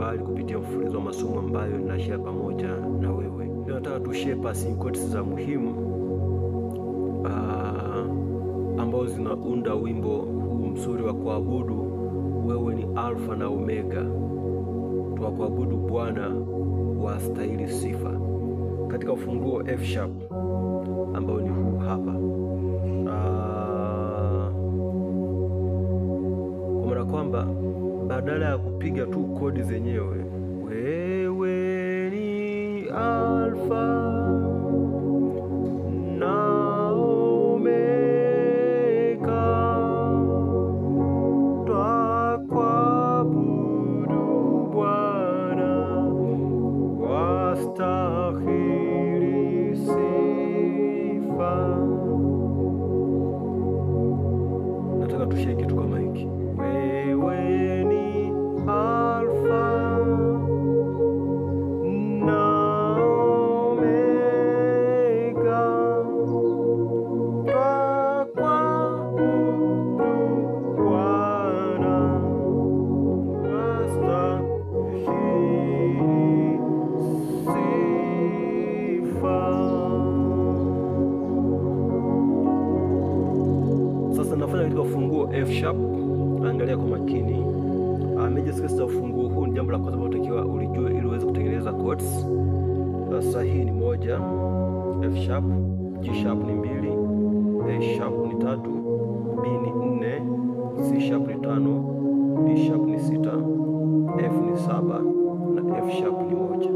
mbali kupitia mfululizo wa masomo ambayo ninashare pamoja na wewe. Leo nataka tu share passing quotes za muhimu ambazo zinaunda wimbo huu mzuri wa kuabudu. Wewe ni Alfa na Omega, tuakuabudu Bwana, wastahili sifa, katika ufunguo F sharp ambao ni huu hapa. Kwa maana kwamba badala ya kupiga tu kodi zenyewe, wewe ni Alfa na nataka tushike kitu kama hiki. Wewe ni Alfa na Omega, twakuabudu Bwana, wastahili sifa. Sasa nafanya katika ufunguo F sharp. Angalia kwa makini. Major scales za ufunguo huu ni jambo la kwanza unatakiwa ulijue ili uweze kutengeneza chords. Sasa hii ni 1, F sharp, G sharp ni 2, A sharp ni 3, B ni 4, C sharp ni 5, D sharp ni 6, F ni 7 na F sharp ni 1.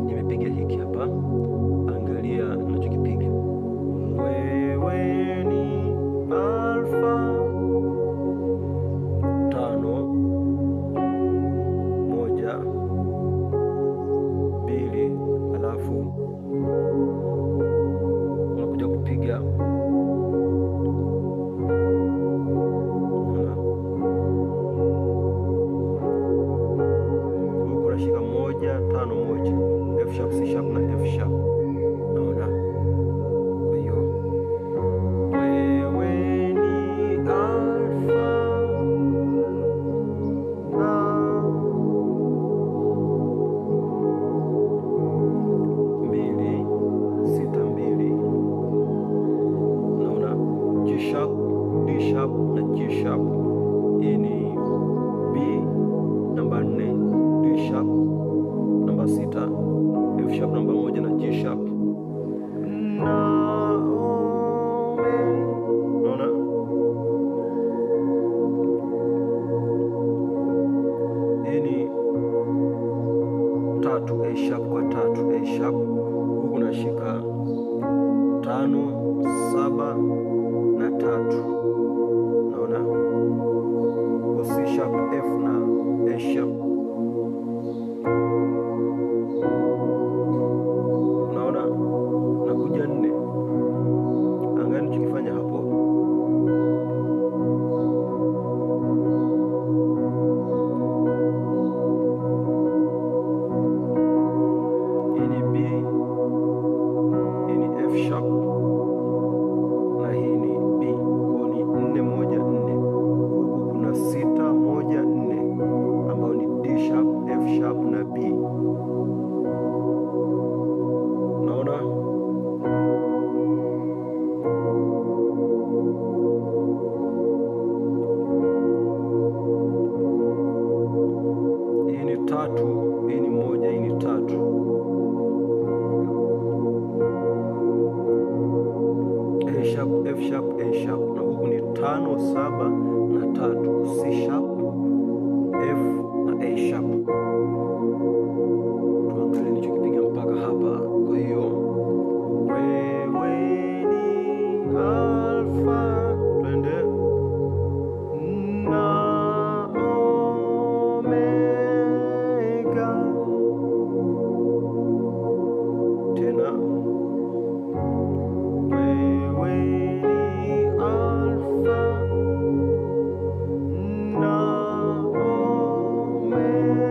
Nimepiga hiki hapa. Angalia ninachokipiga. Wewe ni Alfa 5, 1, 2, alafu unakuja kupiga huku, unashika 1, 5, 1, F sharp, C sharp na F sharp. Naona na G sharp. Hii ni B namba 4, D sharp namba 6, F sharp namba 1 na G sharp. Naona hii ni 3, A sharp kwa 3, A sharp. Huku nashika 5, 7 na 3. Naona kwa C sharp, F na A sharp. Naona nakuja 4. Angalia nichokifanya hapo. Hii ni B, hii ni F sharp na hii ni B. Kwa ni 4, 1, 4. Huku kuna 6, 1, 4 ambao ni D sharp, F sharp na B. Naona hii ni 3, hii ni 1, hii ni 3. A sharp, F sharp, A sharp, na huku ni 5, 7 na 3, C sharp, F na A sharp. Tuangalie nilichokipiga mpaka hapa. Kwa hiyo wewe ni Alfa, twende, na Omega, tena wewe ni Alfa na Omega.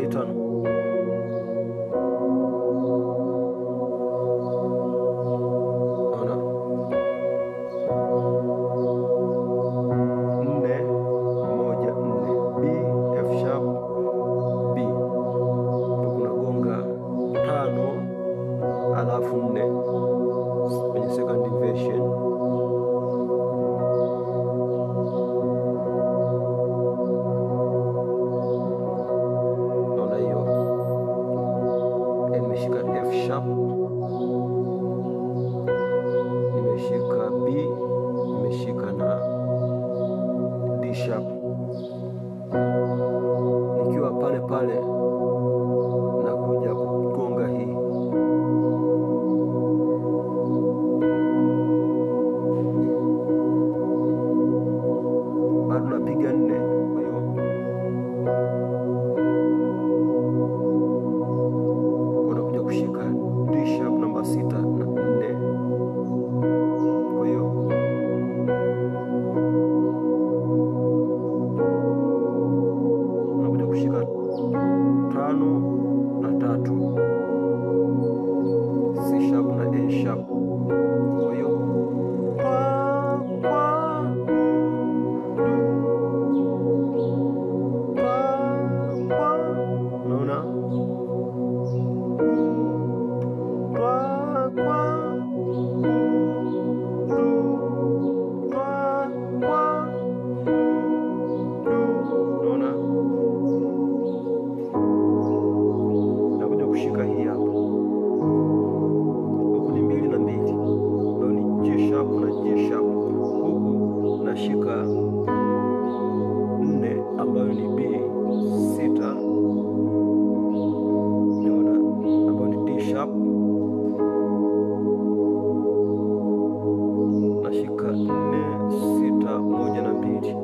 hii tano. Naona 4 1 4 B F sharp B, kuna gonga 5 alafu 4 kwenye second inversion. Naona hiyo nimeshika F sharp, nimeshika B, nimeshika na D sharp, nikiwa pale pale na kuja kugonga hii bado napiga 4. Kwa hiyo unakuja kushika D sharp namba 6 na 4. Kwa hiyo unakuja kushika 5 na 3, C sharp na A sharp. Kwa hiyo unaona nakuja kushika hii hapa, huku ni 2 na 2, ambayo ni G sharp na G sharp. Huku nashika 4 ambayo ni B 6, naona ambayo ni D sharp, nashika 4 6 1 na 2.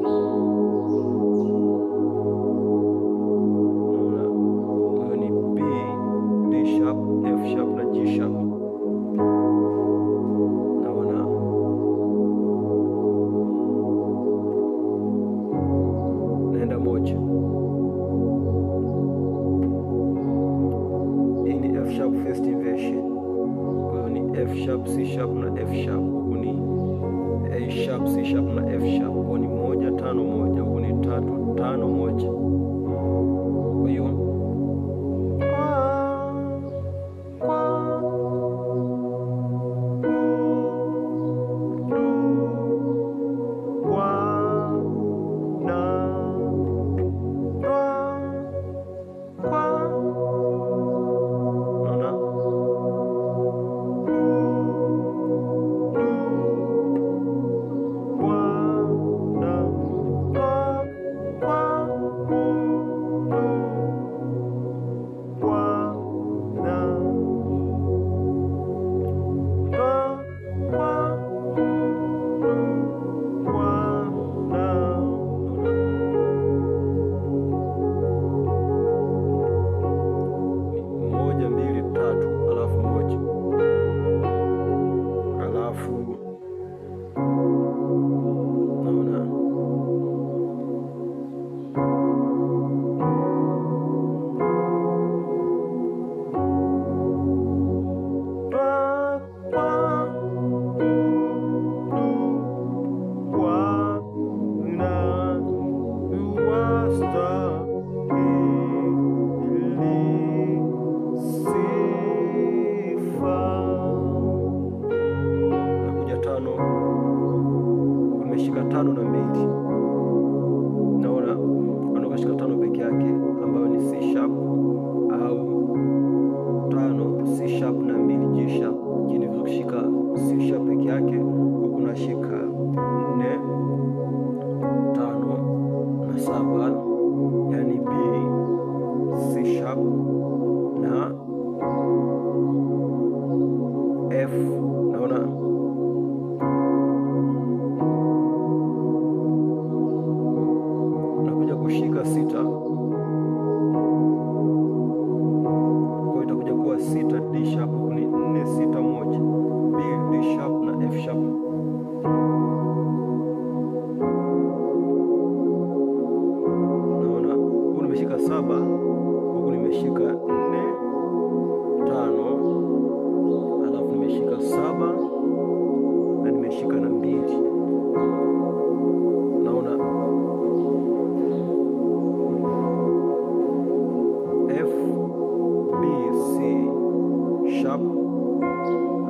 F sharp na G sharp. Naona naenda 1. Hii ni F sharp first inversion. Kwa hiyo ni F sharp C sharp na F sharp. Huku ni A sharp C sharp na F sharp. Huku ni 1 5 1. Huku ni 3 5 1. Kwa hiyo umeshika 5 na 2. Naona unashika 5 peke yake ambayo ni C sharp au 5 C sharp na 2 G sharp. Lakini ukishika C sharp peke yake, huku unashika 4 5 na 7, yani B C sharp na F. Naona kushika 6, kwa itakuja kuwa 6 D sharp, ni 4 6 1 B D sharp na F sharp. Naona huku nimeshika 7, huku nimeshika 4 5, alafu nimeshika 7 na nimeshika na 2. Naona F B C sharp,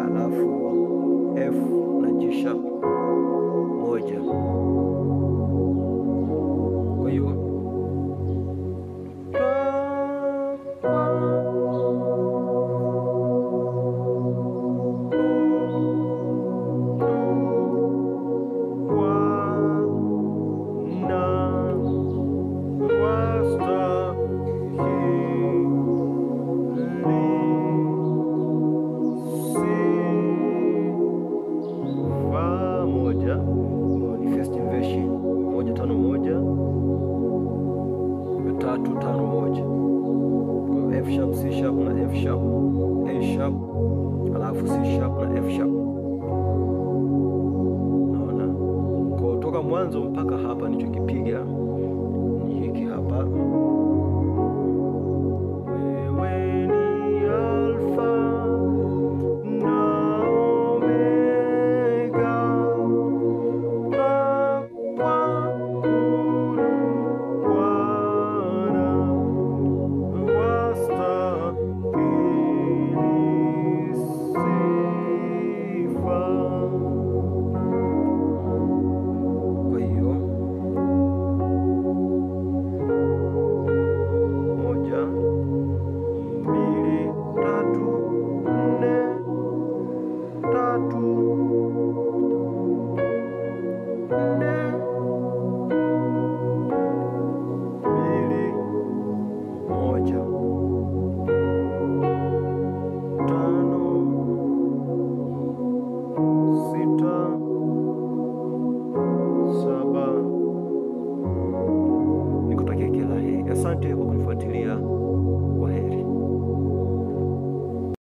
alafu F na G sharp 1. Kwa hiyo first inversion 1 5 1 3 5 1. Kwa F sharp, C sharp na F sharp, A sharp, alafu C sharp na F sharp. Naona kwa kutoka mwanzo mpaka hapa nilichokipiga ni hiki hapa. Wewe ni alfa na omega, Asante kwa kunifuatilia.